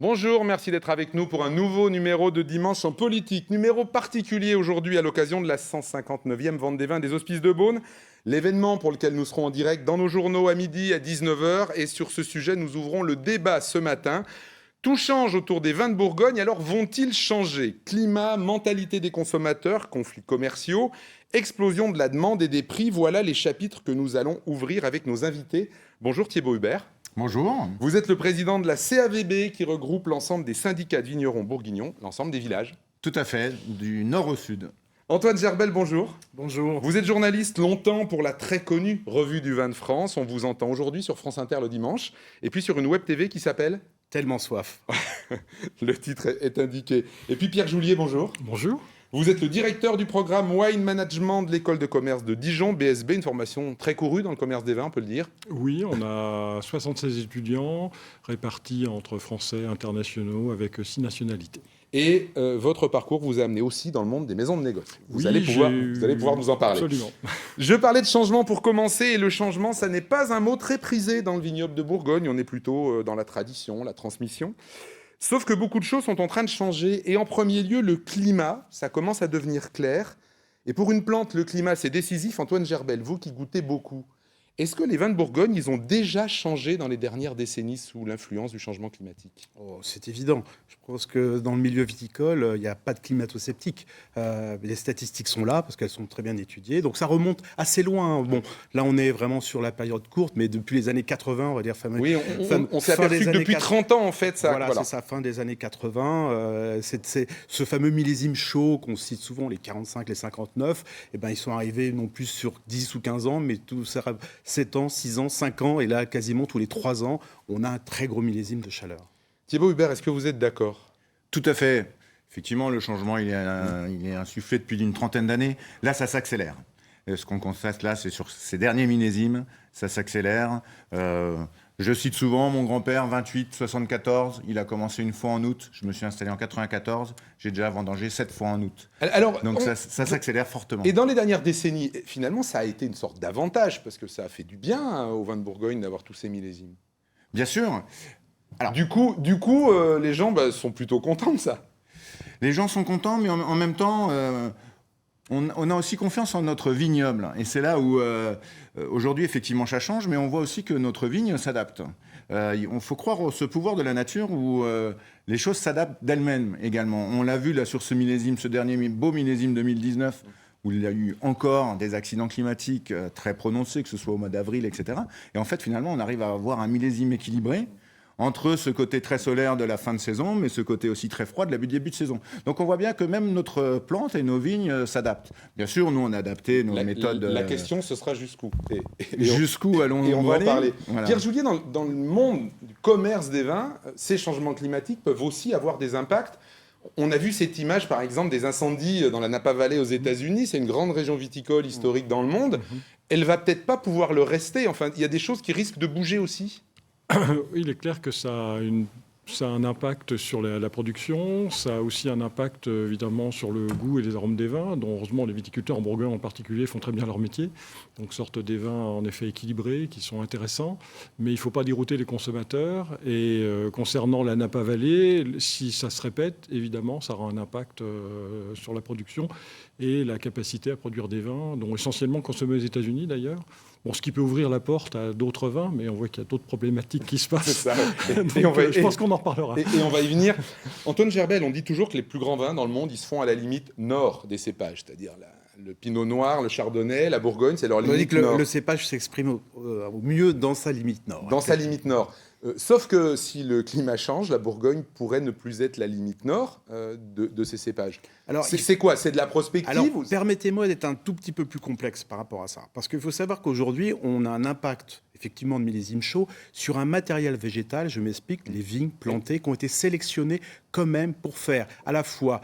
Bonjour, merci d'être avec nous pour un nouveau numéro de Dimanche en politique. Numéro particulier aujourd'hui à l'occasion de la 159e Vente des vins des Hospices de Beaune. L'événement pour lequel nous serons en direct dans nos journaux à midi à 19h. Et sur ce sujet, nous ouvrons le débat ce matin. Tout change autour des vins de Bourgogne, alors vont-ils changer? Climat, mentalité des consommateurs, conflits commerciaux, explosion de la demande et des prix, voilà les chapitres que nous allons ouvrir avec nos invités. Bonjour Thibaut Hubert. Bonjour. Vous êtes le président de la CAVB qui regroupe l'ensemble des syndicats de vignerons bourguignons, l'ensemble des villages. Tout à fait, du nord au sud. Antoine Gerbel, bonjour. Bonjour. Vous êtes journaliste longtemps pour la très connue Revue du vin de France. On vous entend aujourd'hui sur France Inter le dimanche et puis sur une web TV qui s'appelle Tellement soif. Le titre est indiqué. Et puis Pierre Joulier, bonjour. Bonjour. Vous êtes le directeur du programme Wine Management de l'école de commerce de Dijon, BSB, une formation très courue dans le commerce des vins, on peut le dire. Oui, on a 76 étudiants répartis entre français, internationaux, avec 6 nationalités. Et votre parcours vous a amené aussi dans le monde des maisons de négoce. Vous Oui, allez pouvoir nous en parler. Absolument. Je parlais de changement pour commencer, et le changement, ça n'est pas un mot très prisé dans le vignoble de Bourgogne. On est plutôt dans la tradition, la transmission. Sauf que beaucoup de choses sont en train de changer. Et en premier lieu, le climat, ça commence à devenir clair. Et pour une plante, le climat, c'est décisif. Antoine Gerbel, vous qui goûtez beaucoup, est-ce que les vins de Bourgogne, ils ont déjà changé dans les dernières décennies sous l'influence du changement climatique? C'est évident. Je pense que dans le milieu viticole, il n'y a pas de climato-sceptique. Les statistiques sont là parce qu'elles sont très bien étudiées. Donc ça remonte assez loin. Bon, là, on est vraiment sur la période courte, mais depuis les années 80, on va dire... Oui, on s'est aperçu que depuis 30 ans, en fait, ça... Voilà, c'est ça, fin des années 80. C'est ce fameux millésime chaud qu'on cite souvent, les 45, les 59. Eh ben, ils sont arrivés non plus sur 10 ou 15 ans, mais tout ça... 7 ans, 6 ans, 5 ans, et là, quasiment tous les 3 ans, on a un très gros millésime de chaleur. Thibaut Hubert, est-ce que vous êtes d'accord? Tout à fait. Effectivement, le changement, il est insufflé depuis une trentaine d'années. Là, ça s'accélère. Et ce qu'on constate là, c'est sur ces derniers millésimes, ça s'accélère. Je cite souvent mon grand-père, 28-74, il a commencé une fois en août, je me suis installé en 94, j'ai déjà vendangé 7 fois en août. Alors, donc ça s'accélère fortement. Et dans les dernières décennies, finalement, ça a été une sorte d'avantage, parce que ça a fait du bien aux vins de Bourgogne d'avoir tous ces millésimes. Bien sûr. Alors, du coup, les gens sont plutôt contents de ça. Les gens sont contents, mais en même temps... On a aussi confiance en notre vignoble. Et c'est là où, aujourd'hui, effectivement, ça change, mais on voit aussi que notre vigne s'adapte. Il faut croire au ce pouvoir de la nature où les choses s'adaptent d'elles-mêmes également. On l'a vu là sur ce millésime, ce dernier beau millésime 2019, où il y a eu encore des accidents climatiques très prononcés, que ce soit au mois d'avril, etc. Et en fait, finalement, on arrive à avoir un millésime équilibré, entre ce côté très solaire de la fin de saison, mais ce côté aussi très froid de la début de saison. Donc on voit bien que même notre plante et nos vignes s'adaptent. Bien sûr, nous on a adapté nos méthodes... La question, ce sera jusqu'où jusqu'où allons-nous Et on va en aller parler. Voilà. Pierre Joulier, dans le monde du commerce des vins, ces changements climatiques peuvent aussi avoir des impacts. On a vu cette image, par exemple, des incendies dans la Napa Valley aux États-Unis. C'est une grande région viticole historique dans le monde. Elle va peut-être pas pouvoir le rester. Enfin, il y a des choses qui risquent de bouger aussi. Il est clair que ça a un impact sur la production, ça a aussi un impact évidemment sur le goût et les arômes des vins, dont heureusement les viticulteurs en Bourgogne en particulier font très bien leur métier, donc sortent des vins en effet équilibrés, qui sont intéressants, mais il ne faut pas dérouter les consommateurs, et concernant la Napa Valley, si ça se répète, évidemment ça aura un impact sur la production et la capacité à produire des vins, dont essentiellement consommés aux États-Unis d'ailleurs. Bon, ce qui peut ouvrir la porte à d'autres vins, mais on voit qu'il y a d'autres problématiques qui se passent. C'est ça. Donc, je pense qu'on en reparlera. Et on va y venir. Antoine Gerbel, on dit toujours que les plus grands vins dans le monde, ils se font à la limite nord des cépages, c'est-à-dire le pinot noir, le chardonnay, la Bourgogne, c'est leur limite nord. Le cépage s'exprime au mieux dans sa limite nord. Dans sa limite nord. Sauf que si le climat change, la Bourgogne pourrait ne plus être la limite nord de ces cépages. Alors, c'est quoi? C'est de la prospective? Alors, permettez-moi d'être un tout petit peu plus complexe par rapport à ça. Parce qu'il faut savoir qu'aujourd'hui, on a un impact, effectivement, de millésime chaud sur un matériel végétal, je m'explique, les vignes plantées qui ont été sélectionnées quand même pour faire à la fois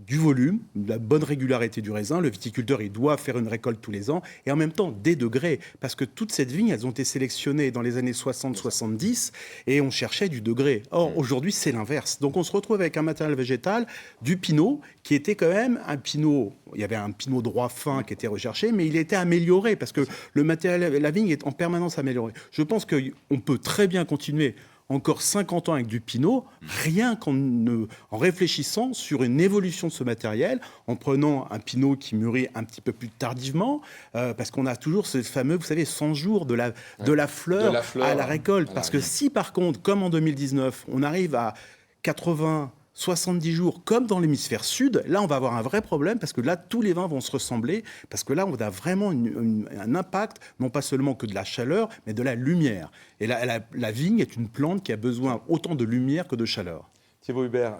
du volume, de la bonne régularité du raisin. Le viticulteur, il doit faire une récolte tous les ans. Et en même temps, des degrés. Parce que toutes ces vignes, elles ont été sélectionnées dans les années 60-70 et on cherchait du degré. Or, aujourd'hui, c'est l'inverse. Donc, on se retrouve avec un matériel végétal, du pinot, qui était quand même un pinot... Il y avait un pinot droit fin qui était recherché, mais il était amélioré parce que le matériel, la vigne est en permanence améliorée. Je pense qu'on peut très bien continuer encore 50 ans avec du Pinot, rien en réfléchissant sur une évolution de ce matériel, en prenant un Pinot qui mûrit un petit peu plus tardivement, parce qu'on a toujours ce fameux, vous savez, 100 jours de la fleur à la récolte. Parce que si par contre, comme en 2019, on arrive à 80, 70 jours, comme dans l'hémisphère sud, là, on va avoir un vrai problème, parce que là, tous les vins vont se ressembler, parce que là, on a vraiment un impact, non pas seulement que de la chaleur, mais de la lumière. Et la vigne est une plante qui a besoin autant de lumière que de chaleur. Thibaut Hubert,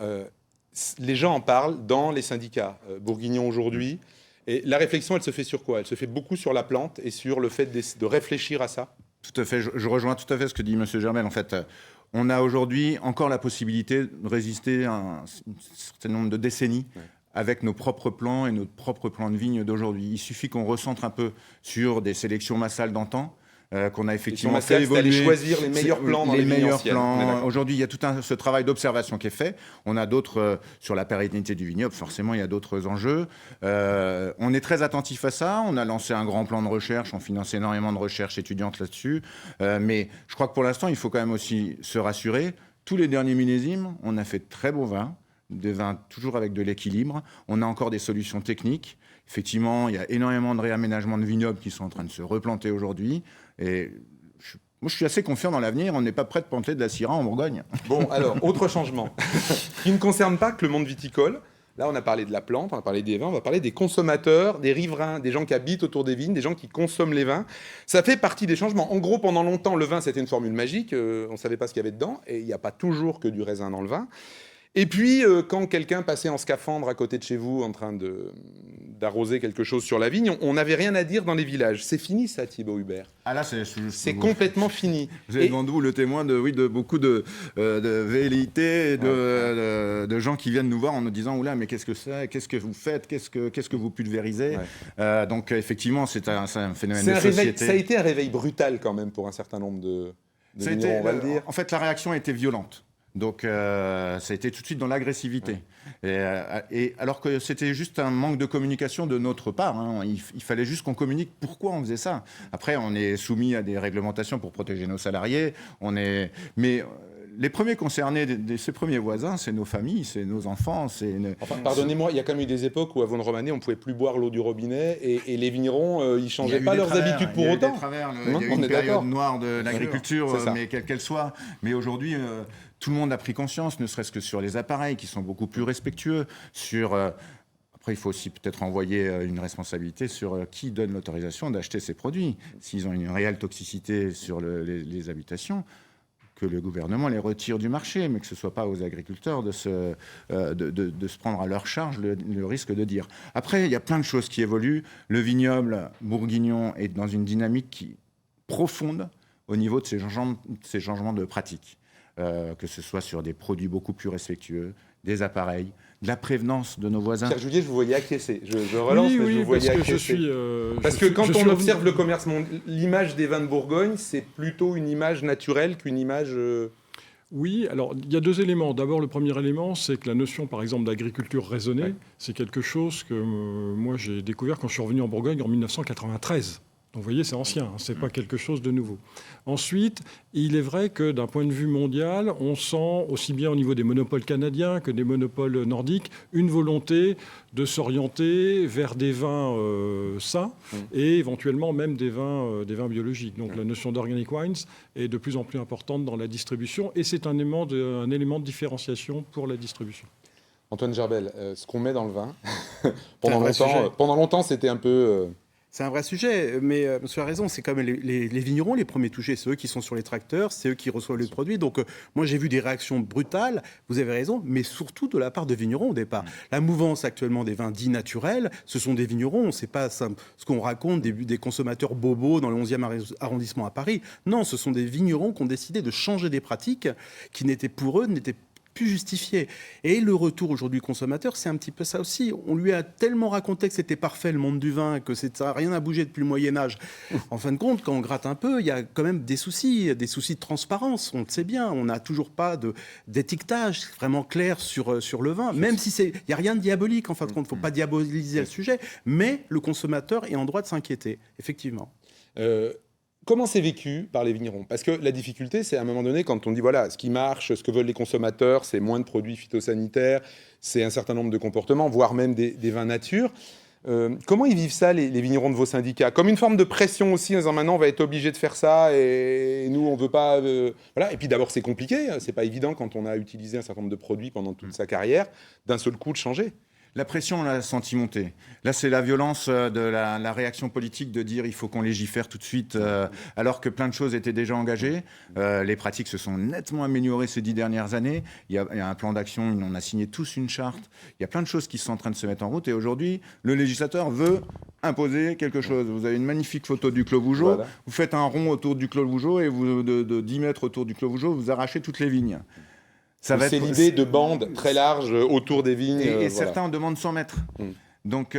les gens en parlent dans les syndicats bourguignons aujourd'hui. Et la réflexion, elle se fait sur quoi? Elle se fait beaucoup sur la plante et sur le fait de réfléchir à ça? Tout à fait, je rejoins tout à fait ce que dit M. Germel. En fait, on a aujourd'hui encore la possibilité de résister à un certain nombre de décennies avec nos propres plans et notre propre plan de vigne d'aujourd'hui. Il suffit qu'on recentre un peu sur des sélections massales d'antan, qu'on a effectivement fait évoluer. Aller choisir les meilleurs plans dans les vignes anciennes. Aujourd'hui, il y a tout ce travail d'observation qui est fait. On a d'autres sur la pérennité du vignoble. Forcément, il y a d'autres enjeux. On est très attentif à ça. On a lancé un grand plan de recherche. On finance énormément de recherche étudiante là-dessus. Mais je crois que pour l'instant, il faut quand même aussi se rassurer. Tous les derniers millésimes, on a fait de très beaux vins, des vins toujours avec de l'équilibre. On a encore des solutions techniques. Effectivement, il y a énormément de réaménagements de vignobles qui sont en train de se replanter aujourd'hui. Et moi, je suis assez confiant dans l'avenir. On n'est pas prêt de planter de la Syrah en Bourgogne. Bon, alors, autre changement qui ne concerne pas que le monde viticole. Là, on a parlé de la plante, on a parlé des vins, on va parler des consommateurs, des riverains, des gens qui habitent autour des vignes, des gens qui consomment les vins. Ça fait partie des changements. En gros, pendant longtemps, le vin, c'était une formule magique. On ne savait pas ce qu'il y avait dedans. Et il n'y a pas toujours que du raisin dans le vin. Et puis, quand quelqu'un passait en scaphandre à côté de chez vous en train d'arroser quelque chose sur la vigne, on n'avait rien à dire dans les villages. C'est fini ça, Thibaut Hubert. Ah là, c'est complètement fini. Vous êtes devant vous le témoin de beaucoup de velléités, de gens qui viennent nous voir en nous disant « Oula, mais qu'est-ce que c'est? Qu'est-ce que vous faites? Qu'est-ce que vous pulvérisez ?» Donc, effectivement, c'est un phénomène de société. Ça a été un réveil brutal quand même pour un certain nombre de vignerons, on va le dire. En fait, la réaction a été violente. Donc, ça a été tout de suite dans l'agressivité. Et alors que c'était juste un manque de communication de notre part. Hein. Il fallait juste qu'on communique pourquoi on faisait ça. Après, on est soumis à des réglementations pour protéger nos salariés. Mais les premiers concernés, ces premiers voisins, c'est nos familles, c'est nos enfants. Enfin, pardonnez-moi, il y a quand même eu des époques où, à Vaune-Romanée, on ne pouvait plus boire l'eau du robinet et les vignerons, ils ne changeaient pas leurs habitudes pour autant. Il y a eu une période noire de l'agriculture, mais quelle qu'elle soit. Mais aujourd'hui, tout le monde a pris conscience, ne serait-ce que sur les appareils, qui sont beaucoup plus respectueux, Après, il faut aussi peut-être envoyer une responsabilité sur qui donne l'autorisation d'acheter ces produits. S'ils ont une réelle toxicité sur les habitations, que le gouvernement les retire du marché, mais que ce ne soit pas aux agriculteurs de se prendre à leur charge le risque de dire. Après, il y a plein de choses qui évoluent. Le vignoble bourguignon est dans une dynamique profonde au niveau de ces changements de pratique. Que ce soit sur des produits beaucoup plus respectueux, des appareils, de la prévenance de nos voisins. Pierre Judier, je vous voyais acquiescer. Je relance, mais je vous voyais acquiescer. Parce que quand on observe le commerce, l'image des vins de Bourgogne, c'est plutôt une image naturelle qu'une image... Oui, alors il y a deux éléments. D'abord, le premier élément, c'est que la notion, par exemple, d'agriculture raisonnée, c'est quelque chose que moi j'ai découvert quand je suis revenu en Bourgogne en 1993. Donc vous voyez, c'est ancien, hein, c'est pas quelque chose de nouveau. Ensuite, il est vrai que d'un point de vue mondial, on sent aussi bien au niveau des monopoles canadiens que des monopoles nordiques une volonté de s'orienter vers des vins sains et éventuellement même des vins biologiques. Donc la notion d'organic wines est de plus en plus importante dans la distribution et c'est un élément de différenciation pour la distribution. Antoine Gerbel, ce qu'on met dans le vin, pendant longtemps, c'était un peu... C'est un vrai sujet, mais monsieur a raison, c'est comme les vignerons les premiers touchés, c'est eux qui sont sur les tracteurs, c'est eux qui reçoivent les produits. Donc moi j'ai vu des réactions brutales, vous avez raison, mais surtout de la part de vignerons au départ. La mouvance actuellement des vins dits naturels, ce sont des vignerons, c'est pas ce qu'on raconte des consommateurs bobos dans le 11e arrondissement à Paris. Non, ce sont des vignerons qui ont décidé de changer des pratiques qui n'étaient pour eux, n'étaient plus justifié. Et le retour aujourd'hui consommateur, c'est un petit peu ça aussi. On lui a tellement raconté que c'était parfait le monde du vin, que ça n'a rien à bouger depuis le Moyen-Âge. En fin de compte, quand on gratte un peu, il y a quand même des soucis de transparence. On le sait bien, on n'a toujours pas d'étiquetage vraiment clair sur le vin, même si il n'y a rien de diabolique. En fin de compte, il ne faut pas diaboliser le sujet, mais le consommateur est en droit de s'inquiéter, effectivement. comment c'est vécu par les vignerons? Parce que la difficulté, c'est à un moment donné, quand on dit, voilà, ce qui marche, ce que veulent les consommateurs, c'est moins de produits phytosanitaires, c'est un certain nombre de comportements, voire même des vins nature. Comment ils vivent ça, les vignerons de vos syndicats? Comme une forme de pression aussi, en disant maintenant on va être obligé de faire ça et nous on veut pas. Voilà. Et puis d'abord c'est compliqué, c'est pas évident quand on a utilisé un certain nombre de produits pendant toute sa carrière, d'un seul coup de changer. La pression, on l'a senti monter. Là, c'est la violence de la réaction politique de dire il faut qu'on légifère tout de suite, alors que plein de choses étaient déjà engagées. Les pratiques se sont nettement améliorées ces 10 dernières années. Il y a un plan d'action, on a signé tous une charte. Il y a plein de choses qui sont en train de se mettre en route. Et aujourd'hui, le législateur veut imposer quelque chose. Vous avez une magnifique photo du Clos Vougeot. Voilà. Vous faites un rond autour du Clos Vougeot et de 10 mètres autour du Clos Vougeot, vous arrachez toutes les vignes. C'est l'idée de bandes très larges autour des vignes. Et voilà. certains en demandent 100 mètres. Donc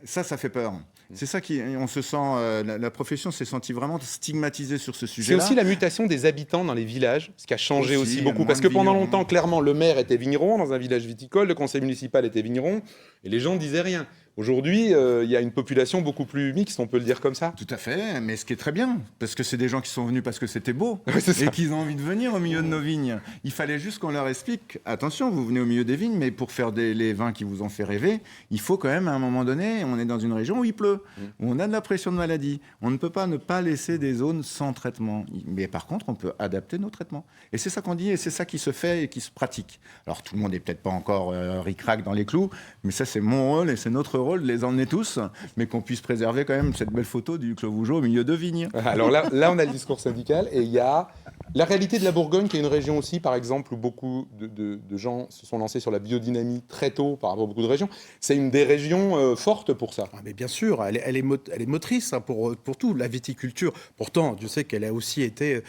ça fait peur. C'est ça on se sent, la profession s'est sentie vraiment stigmatisée sur ce C'est sujet-là. aussi la mutation des habitants dans les villages, ce qui a changé aussi beaucoup. moins Parce de que pendant vignerons. longtemps, clairement, le maire était vigneron dans un village viticole, le conseil municipal était vigneron, et les gens ne disaient rien. Aujourd'hui, il y a une population beaucoup plus mixte, on peut le dire comme ça. Tout à fait, mais ce qui est très bien, parce que c'est des gens qui sont venus parce que c'était beau, Ouais, c'est ça. et qu'ils ont envie de venir au milieu de nos vignes. Il fallait juste qu'on leur explique, attention, vous venez au milieu des vignes, mais pour faire les vins qui vous ont fait rêver, il faut quand même, à un moment donné, on est dans une région où il pleut, où on a de la pression de maladie. On ne peut pas ne pas laisser des zones sans traitement. Mais par contre, on peut adapter nos traitements. Et c'est ça qu'on dit, et c'est ça qui se fait et qui se pratique. Alors tout le monde n'est peut-être pas encore ric-rac dans les clous, mais ça c'est mon rôle et c'est notre rôle de les emmener tous, mais qu'on puisse préserver quand même cette belle photo du Clos Vougeot au milieu de vignes. Alors là, on a le discours syndical, et il y a la réalité de la Bourgogne, qui est une région aussi, par exemple, où beaucoup de gens se sont lancés sur la biodynamie très tôt par rapport à beaucoup de régions. C'est une des régions fortes pour ça. Ah, mais bien sûr, elle est motrice pour tout, la viticulture. Pourtant, je sais qu'elle a aussi été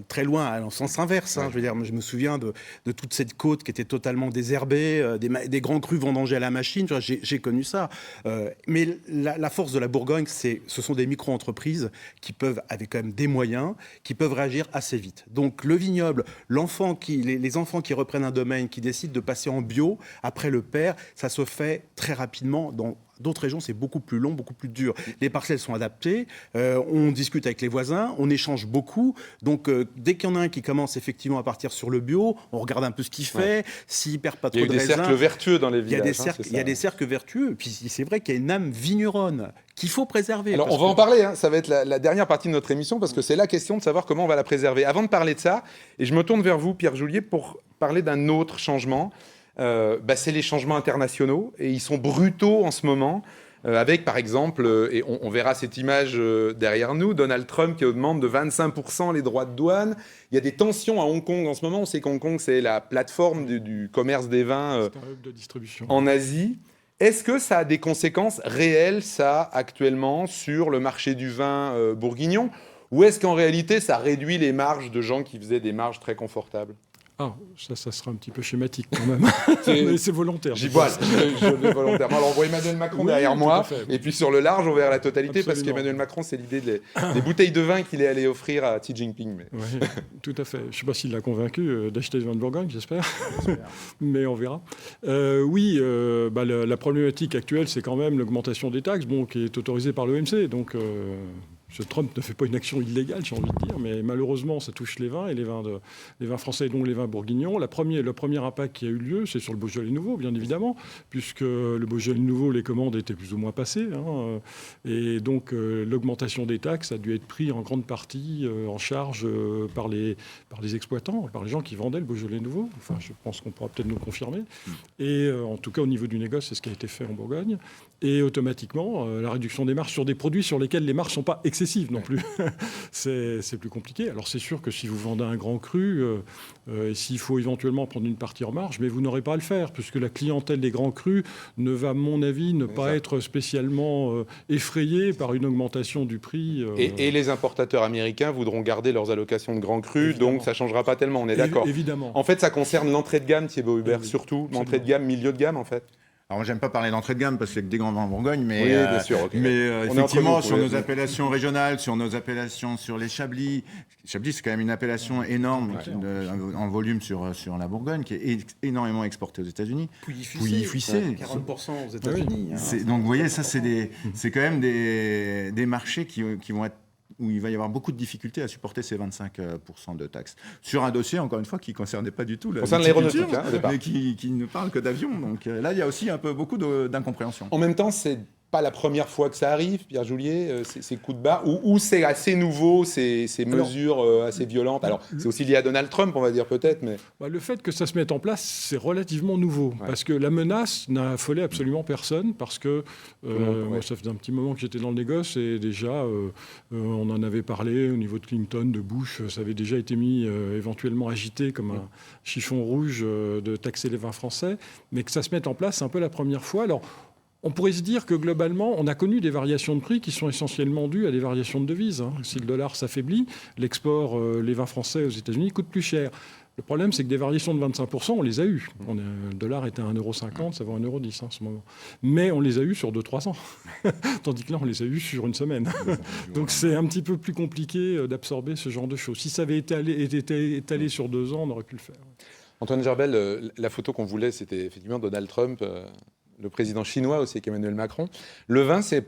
très loin, en sens inverse. Je veux dire, je me souviens de toute cette côte qui était totalement désherbée, des grands crus vendangés à la machine. J'ai connu ça. Mais la force de la Bourgogne, ce sont des micro-entreprises qui peuvent, avec quand même des moyens, qui peuvent réagir assez vite. Donc le vignoble, les enfants qui reprennent un domaine, qui décident de passer en bio, après le père, ça se fait très rapidement. Dans d'autres régions, c'est beaucoup plus long, beaucoup plus dur. Les parcelles sont adaptées, on discute avec les voisins, on échange beaucoup. Donc dès qu'il y en a un qui commence effectivement à partir sur le bio, on regarde un peu ce qu'il fait, s'il perd pas Il y trop a eu de des raisins. cercles vertueux dans les Il y a villages. il y a des cercles vertueux. Puis c'est vrai qu'il y a une âme vigneronne qu'il faut préserver. Alors, on va en parler, ça va être la dernière partie de notre émission, parce que c'est la question de savoir comment on va la préserver. Avant de parler de ça, et je me tourne vers vous, Pierre Julier, pour parler d'un autre changement. C'est les changements internationaux, et ils sont brutaux en ce moment, avec, par exemple, et on verra cette image derrière nous, Donald Trump qui augmente de 25% les droits de douane. Il y a des tensions à Hong Kong en ce moment. On sait qu'Hong Kong, c'est la plateforme du commerce des vins C'est un hub de distribution. en Asie. Est-ce que ça a des conséquences réelles, ça, actuellement, sur le marché du vin bourguignon? Ou est-ce qu'en réalité, ça réduit les marges de gens qui faisaient des marges très confortables? Ah, ça sera un petit peu schématique quand même. C'est- Mais c'est volontaire. J'y vois, je l'ai volontairement. Alors, on voit Emmanuel Macron Oui, derrière tout moi, à fait. et puis sur le large, on verra la totalité, parce Absolument. qu'Emmanuel Macron, c'est l'idée des bouteilles de vin qu'il est allé offrir à Xi Jinping. Mais... Oui, tout à fait. Je ne sais pas s'il l'a convaincu d'acheter des vins de Bourgogne, j'espère. Mais on verra. La problématique actuelle, c'est quand même l'augmentation des taxes, qui est autorisée par l'OMC. Donc, M. Trump ne fait pas une action illégale, j'ai envie de dire, mais malheureusement, ça touche les vins, et les vins français, dont les vins bourguignons. Le premier impact qui a eu lieu, c'est sur le Beaujolais Nouveau, bien évidemment, puisque le Beaujolais Nouveau, les commandes étaient plus ou moins passées. Et donc, l'augmentation des taxes a dû être prise en grande partie en charge par les exploitants, par les gens qui vendaient le Beaujolais Nouveau. Enfin, je pense qu'on pourra peut-être nous le confirmer. Et en tout cas, au niveau du négoce, c'est ce qui a été fait en Bourgogne. Et automatiquement, la réduction des marges sur des produits sur lesquels les marges ne sont pas excessives non plus. C'est plus compliqué. Alors c'est sûr que si vous vendez un grand cru, et s'il faut éventuellement prendre une partie en marge, mais vous n'aurez pas à le faire, puisque la clientèle des grands crus ne va, à mon avis, ne pas être spécialement effrayée par une augmentation du prix. Et les importateurs américains voudront garder leurs allocations de grands crus, Évidemment. donc ça ne changera pas tellement, on est d'accord. Évidemment. En fait, ça concerne l'entrée de gamme, Thibaut Hubert, Oui, surtout. absolument. L'entrée de gamme, milieu de gamme, en fait. Alors moi, j'aime pas parler d'entrée de gamme parce qu'il y a que des grands vins en Bourgogne, mais, Oui, bien sûr, ok. mais On est entre effectivement, nous, sur oui. nos appellations régionales, sur nos appellations sur les Chablis. Chablis, c'est quand même une appellation énorme en volume sur la Bourgogne, qui est énormément exportée aux États-Unis. Pouilly-Fuissé. 40% aux États-Unis. Donc vous voyez, ça, c'est quand même des marchés qui vont être où il va y avoir beaucoup de difficultés à supporter ces 25% de taxes. Sur un dossier, encore une fois, qui ne concernait pas du tout la concerne viticulture, l'aéronautique, au départ. mais qui ne parle que d'avion. Donc là, il y a aussi beaucoup d'incompréhension. En même temps, c'est pas la première fois que ça arrive, Pierre Joulier, ces coups de barre, ou c'est assez nouveau, ces mesures assez violentes. Alors, c'est aussi lié à Donald Trump, on va dire peut-être, mais... Le fait que ça se mette en place, c'est relativement nouveau, parce que la menace n'a affolé absolument personne, parce que moi, ça faisait un petit moment que j'étais dans le négoce, et déjà, on en avait parlé au niveau de Clinton, de Bush, ça avait déjà été mis éventuellement agité comme un chiffon rouge de taxer les vins français, mais que ça se mette en place, c'est un peu la première fois. Alors, on pourrait se dire que globalement, on a connu des variations de prix qui sont essentiellement dues à des variations de devises. Si le dollar s'affaiblit, l'export, les vins français aux États-Unis coûtent plus cher. Le problème, c'est que des variations de 25%, on les a eues. Le dollar était à 1,50 €, ça vaut 1,10 € en ce moment. Mais on les a eues sur 2-3 ans. Tandis que là, on les a eues sur une semaine. Donc c'est un petit peu plus compliqué d'absorber ce genre de choses. Si ça avait été étalé sur 2 ans, on aurait pu le faire. Antoine Gerbel, la photo qu'on voulait, c'était effectivement Donald Trump, le président chinois aussi avec Emmanuel Macron. Le vin, c'est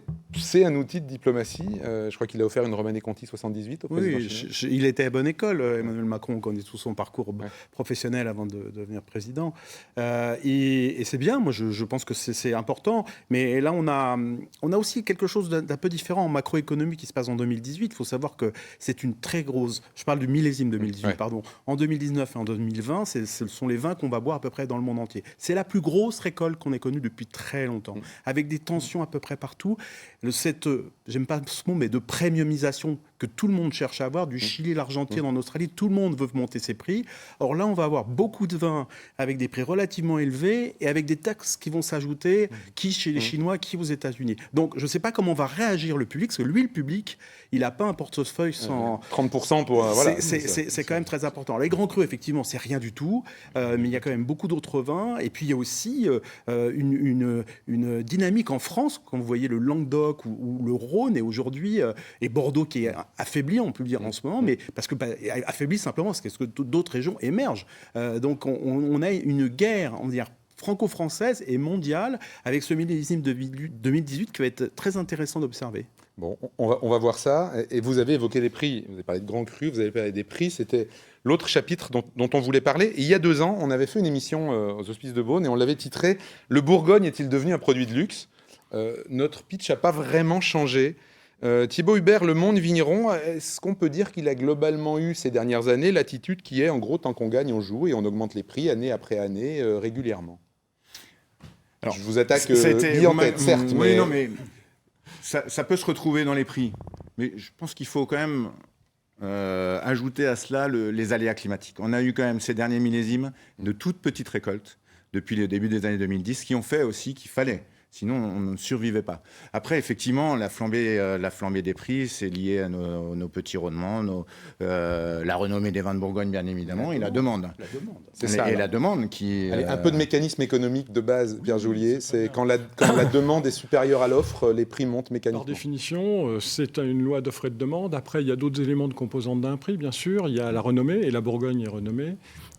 un outil de diplomatie. Je crois qu'il a offert une Romanée Conti 78 au président chinois. Il était à bonne école, Emmanuel Macron, on connaît tout son parcours professionnel avant de devenir président. Et c'est bien, moi je pense que c'est important. Mais là, on a aussi quelque chose d'un peu différent en macroéconomie qui se passe en 2018. Il faut savoir que c'est une très grosse... Je parle du millésime 2018, pardon. En 2019 et en 2020, ce sont les vins qu'on va boire à peu près dans le monde entier. C'est la plus grosse récolte qu'on ait connue depuis très longtemps, avec des tensions à peu près partout. J'aime pas ce mot, mais de premiumisation que tout le monde cherche à avoir, du Chili, l'Argentine, en Australie, tout le monde veut monter ses prix. Or là, on va avoir beaucoup de vins avec des prix relativement élevés et avec des taxes qui vont s'ajouter, qui chez les Chinois, qui aux États-Unis. Donc, je ne sais pas comment va réagir le public, parce que lui, le public, il n'a pas un portefeuille sans... 30% pour... voilà. C'est quand même très important. Les grands crus, effectivement, c'est rien du tout, mais il y a quand même beaucoup d'autres vins. Et puis, il y a aussi une dynamique en France, quand vous voyez le Languedoc ou le Rhône, et aujourd'hui, et Bordeaux qui est affaibli, on peut le dire en ce moment, mais parce que affaibli simplement parce que d'autres régions émergent. Donc on a une guerre, on va dire, franco-française et mondiale avec ce millésime de 2018 qui va être très intéressant d'observer. Bon, on va voir ça. Et vous avez évoqué les prix. Vous avez parlé de grands crus, vous avez parlé des prix. C'était l'autre chapitre dont on voulait parler. Et il y a 2 ans, on avait fait une émission aux Hospices de Beaune et on l'avait titré « Le Bourgogne est-il devenu un produit de luxe ?» Notre pitch n'a pas vraiment changé. Thibaut Hubert, Le Monde Vigneron, est-ce qu'on peut dire qu'il a globalement eu ces dernières années l'attitude qui est, en gros, tant qu'on gagne, on joue et on augmente les prix année après année régulièrement? Alors, je vous attaque dit en tête, certes. Oui, mais... non, mais ça peut se retrouver dans les prix. Mais je pense qu'il faut quand même ajouter à cela les aléas climatiques. On a eu quand même ces derniers millésimes de toutes petites récoltes depuis le début des années 2010 qui ont fait aussi qu'il fallait. Sinon, on ne survivait pas. Après, effectivement, la flambée des prix, c'est lié à nos petits rendements, la renommée des vins de Bourgogne, bien évidemment, et la demande. C'est ça. Et la demande qui... Allez, un peu de mécanisme économique de base, Pierre Joulier. C'est quand la demande est supérieure à l'offre, les prix montent mécaniquement. Par définition, c'est une loi d'offre et de demande. Après, il y a d'autres éléments de composante d'un prix, bien sûr. Il y a la renommée, et la Bourgogne est renommée.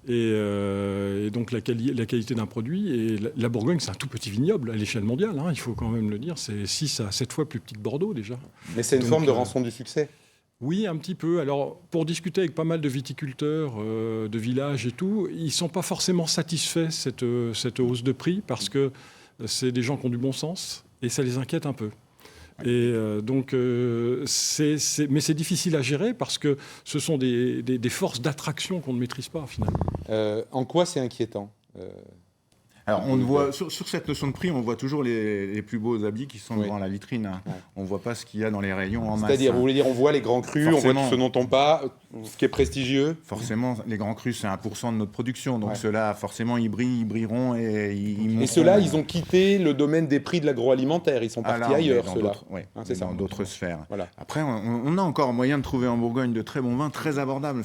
Et donc la qualité d'un produit. Et la Bourgogne, c'est un tout petit vignoble à l'échelle mondiale, hein, il faut quand même le dire. C'est 6 à 7 fois plus petit que Bordeaux déjà. Mais c'est une forme de rançon du succès. Oui, un petit peu. Alors, pour discuter avec pas mal de viticulteurs de villages et tout, ils ne sont pas forcément satisfaits cette hausse de prix parce que c'est des gens qui ont du bon sens et ça les inquiète un peu. Et mais c'est difficile à gérer parce que ce sont des forces d'attraction qu'on ne maîtrise pas finalement. En quoi c'est inquiétant Alors, on voit, sur cette notion de prix, on voit toujours les plus beaux habits qui sont devant la vitrine. Ouais. On ne voit pas ce qu'il y a dans les rayons en masse. C'est-à-dire, vous voulez dire, on voit les grands crus, on voit tout ce dont on parle, ce qui est prestigieux. Forcément, les grands crus, c'est 1% de notre production. Donc ceux-là, forcément, ils brilleront et ils monteront. Et ceux-là, ils ont quitté le domaine des prix de l'agroalimentaire. Ils sont partis ailleurs, ceux-là. C'est ça, dans d'autres sphères. Voilà. Après, on a encore moyen de trouver en Bourgogne de très bons vins, très abordables.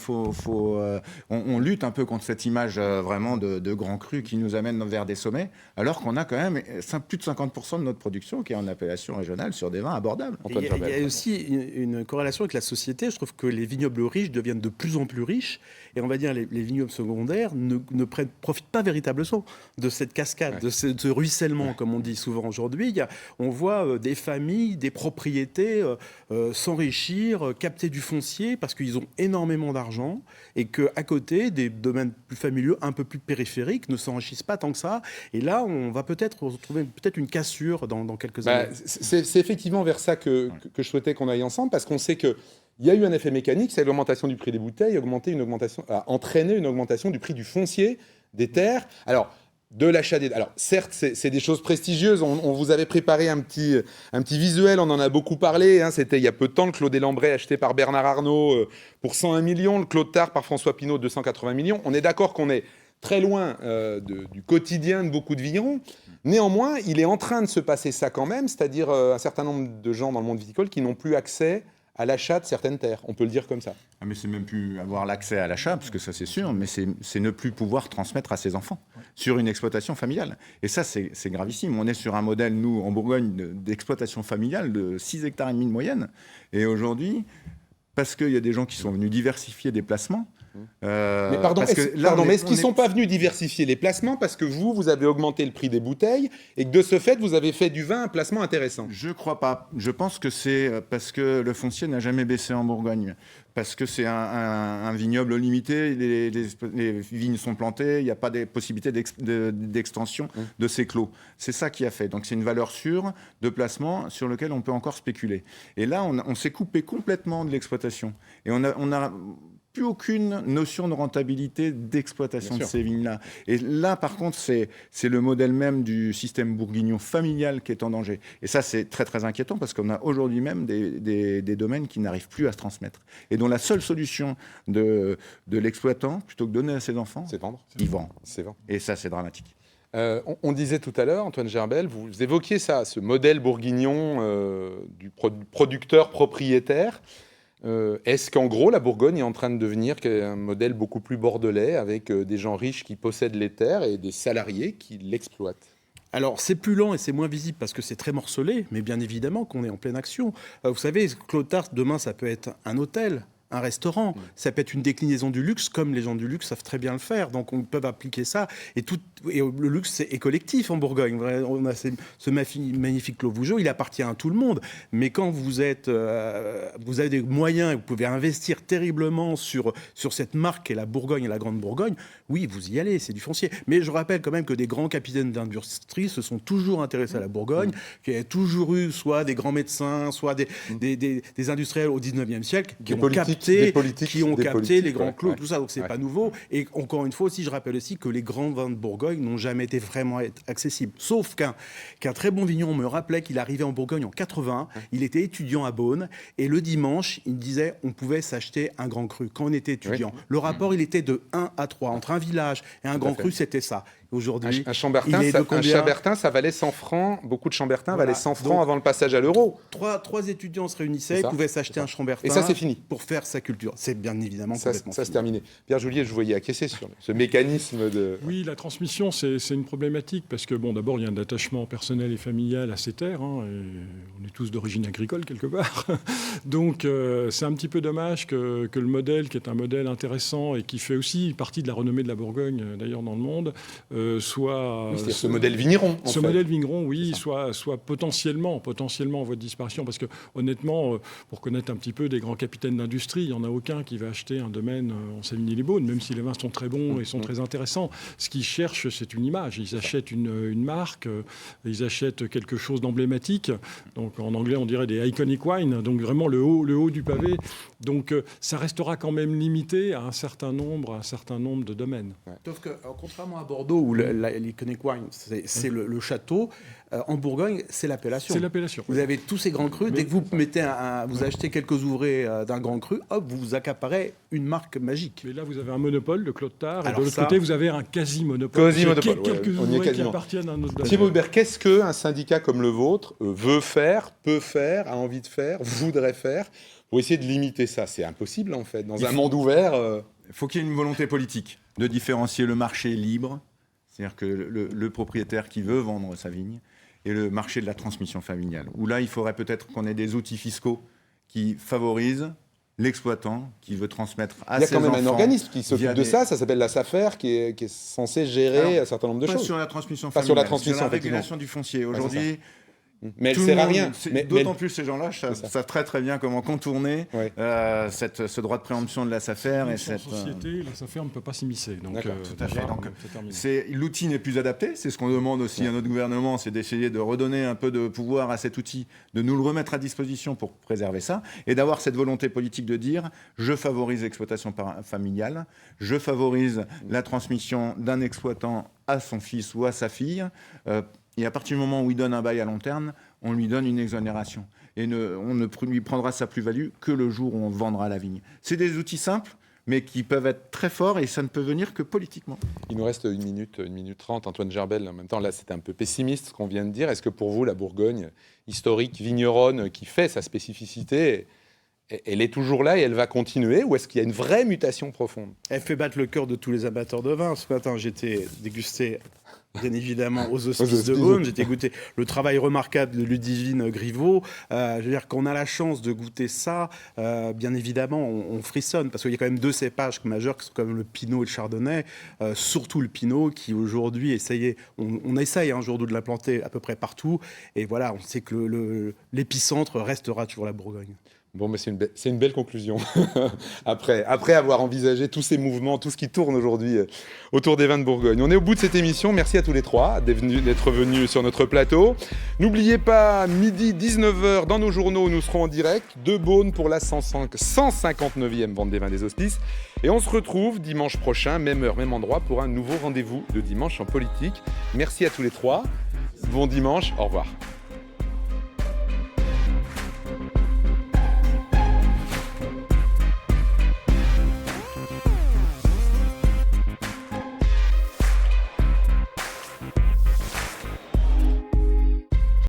On lutte un peu contre cette image vraiment de grands crus qui nous amène vers des sommets, alors qu'on a quand même plus de 50% de notre production qui est en appellation régionale sur des vins abordables. Il y a aussi une corrélation avec la société. Je trouve que les vignobles riches deviennent de plus en plus riches. Et on va dire les vignobles secondaires ne profitent pas véritablement de cette cascade, de ce ruissellement, comme on dit souvent aujourd'hui. On voit des familles, des propriétés s'enrichir, capter du foncier parce qu'ils ont énormément d'argent et qu'à côté, des domaines plus familiaux, un peu plus périphériques, ne s'enrichissent pas tant que ça. Et là, on va peut-être retrouver une cassure dans quelques années. C'est effectivement vers ça que je souhaitais qu'on aille ensemble, parce qu'on sait qu'il y a eu un effet mécanique, c'est l'augmentation du prix des bouteilles, a entraîné une augmentation du prix du foncier, des terres. Alors, de l'achat des... Alors, certes, c'est des choses prestigieuses. On vous avait préparé un petit visuel, on en a beaucoup parlé. Hein. C'était il y a peu de temps, le Clos des Lambrais acheté par Bernard Arnault pour 101 millions, le Clos de Tarbes par François Pinault, 280 millions. On est d'accord qu'on est très loin du quotidien de beaucoup de vignerons. Néanmoins, il est en train de se passer ça quand même, c'est-à-dire un certain nombre de gens dans le monde viticole qui n'ont plus accès à l'achat de certaines terres. On peut le dire comme ça. Ah, mais c'est même plus avoir l'accès à l'achat, parce que ça c'est sûr, mais c'est ne plus pouvoir transmettre à ses enfants sur une exploitation familiale. Et ça, c'est gravissime. On est sur un modèle, nous, en Bourgogne, d'exploitation familiale de 6,5 hectares de moyenne. Et aujourd'hui, parce qu'il y a des gens qui sont venus diversifier des placements, mais pardon, est-ce qu'ils ne sont pas venus diversifier les placements parce que vous avez augmenté le prix des bouteilles et que de ce fait, vous avez fait du vin un placement intéressant? Je crois pas. Je pense que c'est parce que le foncier n'a jamais baissé en Bourgogne. Parce que c'est un vignoble limité, les vignes sont plantées, il n'y a pas de possibilité d'extension de ces clos. C'est ça qui a fait. Donc c'est une valeur sûre de placement sur lequel on peut encore spéculer. Et là, on s'est coupé complètement de l'exploitation. Et on a plus aucune notion de rentabilité d'exploitation de ces vignes-là. Et là, par contre, c'est le modèle même du système bourguignon familial qui est en danger. Et ça, c'est très, très inquiétant parce qu'on a aujourd'hui même des domaines qui n'arrivent plus à se transmettre. Et dont la seule solution de l'exploitant, plutôt que de donner à ses enfants, c'est vendre. Il vend. C'est vendre. Et ça, c'est dramatique. On disait tout à l'heure, Antoine Gerbel, vous évoquiez ça, ce modèle bourguignon du producteur propriétaire. Est-ce qu'en gros, la Bourgogne est en train de devenir un modèle beaucoup plus bordelais, avec des gens riches qui possèdent les terres et des salariés qui l'exploitent? Alors, c'est plus lent et c'est moins visible parce que c'est très morcelé, mais bien évidemment qu'on est en pleine action. Vous savez, Clos de Tarbes, demain, ça peut être un hôtel, un restaurant, ça peut être une déclinaison du luxe, comme les gens du luxe savent très bien le faire. Donc, on peut appliquer ça. Et le luxe est collectif en Bourgogne. On a ce magnifique Clos Vougeot, il appartient à tout le monde. Mais quand vous avez des moyens et vous pouvez investir terriblement sur cette marque qu'est la Bourgogne et la Grande Bourgogne, oui, vous y allez, c'est du foncier. Mais je rappelle quand même que des grands capitaines d'industrie se sont toujours intéressés à la Bourgogne, qu'il y a toujours eu soit des grands médecins, soit des industriels au 19e siècle qui ont capté les grands clos, tout ça. Donc, c'est pas nouveau. Et encore une fois aussi, je rappelle aussi que les grands vins de Bourgogne n'ont jamais été vraiment accessibles. Sauf qu'un très bon vigneron me rappelait qu'il arrivait en Bourgogne en 80, il était étudiant à Beaune, et le dimanche, il me disait on pouvait s'acheter un grand cru quand on était étudiant. Le rapport, il était de 1 à 3. Entre un village et un grand cru, c'était ça. Aujourd'hui, un Chambertin, ça valait 100 francs. Beaucoup de Chambertin valaient 100 francs avant le passage à l'euro. Trois étudiants se réunissaient, ils pouvaient s'acheter un Chambertin. Et ça, c'est fini. Pour faire sa culture. C'est bien évidemment complètement ça, c'est terminé. Pierre Julier, je vous voyais acquiescer sur ce mécanisme de... Oui, la transmission, c'est une problématique parce que, bon, d'abord, il y a un attachement personnel et familial à ces terres. Hein, et on est tous d'origine agricole, quelque part. Donc, c'est un petit peu dommage que le modèle, qui est un modèle intéressant et qui fait aussi partie de la renommée de la Bourgogne, d'ailleurs, dans le monde, soit... c'est ce modèle vigneron, modèle vigneron, oui, soit potentiellement en voie de disparition. Parce que, honnêtement, pour connaître un petit peu des grands capitaines d'industrie, il n'y en a aucun qui va acheter un domaine en Savigny-les-Beaunes, même si les vins sont très bons et sont très intéressants. Ce qu'ils cherchent, c'est une image. Ils achètent une marque, ils achètent quelque chose d'emblématique. Donc, en anglais, on dirait des iconic wine, donc vraiment le haut du pavé. Donc, ça restera quand même limité à un certain nombre de domaines. Sauf que, contrairement à Bordeaux, où l'iconic wine, c'est le château, en Bourgogne, c'est l'appellation. C'est l'appellation. Vous avez tous ces grands crus. Dès que vous vous achetez quelques ouvrées d'un grand cru, hop, vous accaparez une marque magique. Mais là, vous avez un monopole, le Clos de Tarbes, et de l'autre côté, vous avez un quasi-monopole. Quelques ouvriers qui appartiennent à un autre domaine. Thierry Hubert, qu'est-ce qu'un syndicat comme le vôtre veut faire, peut faire, a envie de faire, voudrait faire pour essayer de limiter ça? C'est impossible, en fait. Dans un monde ouvert... Il faut qu'il y ait une volonté politique de différencier le marché libre, C'est-à-dire que le propriétaire qui veut vendre sa vigne et le marché de la transmission familiale, où là, il faudrait peut-être qu'on ait des outils fiscaux qui favorisent l'exploitant qui veut transmettre à ses enfants. Il y a quand même un organisme qui s'occupe de ça s'appelle la SAFER, qui est censé gérer un certain nombre de choses. Pas sur la transmission familiale, sur la transmission, régulation du foncier. Aujourd'hui, mais elle ne sert à rien. D'autant plus ces gens-là savent très très bien comment contourner ce droit de préemption de la SAFER. Et cette société, la SAFER ne peut pas s'immiscer. Donc, tout à fait. Donc, l'outil n'est plus adapté. C'est ce qu'on demande aussi à notre gouvernement, c'est d'essayer de redonner un peu de pouvoir à cet outil, de nous le remettre à disposition pour préserver ça, et d'avoir cette volonté politique de dire je favorise l'exploitation familiale, je favorise la transmission d'un exploitant à son fils ou à sa fille. Et à partir du moment où il donne un bail à long terme, on lui donne une exonération. Et on ne lui prendra sa plus-value que le jour où on vendra la vigne. C'est des outils simples, mais qui peuvent être très forts, et ça ne peut venir que politiquement. Il nous reste 1 minute 30. Antoine Gerbel, en même temps, là, c'était un peu pessimiste ce qu'on vient de dire. Est-ce que pour vous, la Bourgogne historique, vigneronne, qui fait sa spécificité, elle est toujours là et elle va continuer, ou est-ce qu'il y a une vraie mutation profonde? Elle fait battre le cœur de tous les amateurs de vin. Ce matin, j'étais dégusté, bien évidemment, aux Hospices de Beaune. J'étais goûté le travail remarquable de Ludivine Griveaux. Je veux dire qu'on a la chance de goûter ça. Bien évidemment, on frissonne parce qu'il y a quand même 2 cépages majeurs qui sont comme le Pinot et le Chardonnay. Surtout le Pinot qui aujourd'hui on essaye aujourd'hui de l'implanter à peu près partout. Et voilà, on sait que l'épicentre restera toujours la Bourgogne. Bon, mais c'est une belle conclusion. après avoir envisagé tous ces mouvements, tout ce qui tourne aujourd'hui autour des vins de Bourgogne. On est au bout de cette émission. Merci à tous les 3 d'être venus sur notre plateau. N'oubliez pas, midi 19h, dans nos journaux, nous serons en direct de Beaune pour la 159e Vente des vins des Hospices. Et on se retrouve dimanche prochain, même heure, même endroit, pour un nouveau rendez-vous de Dimanche en politique. Merci à tous les 3. Bon dimanche, au revoir.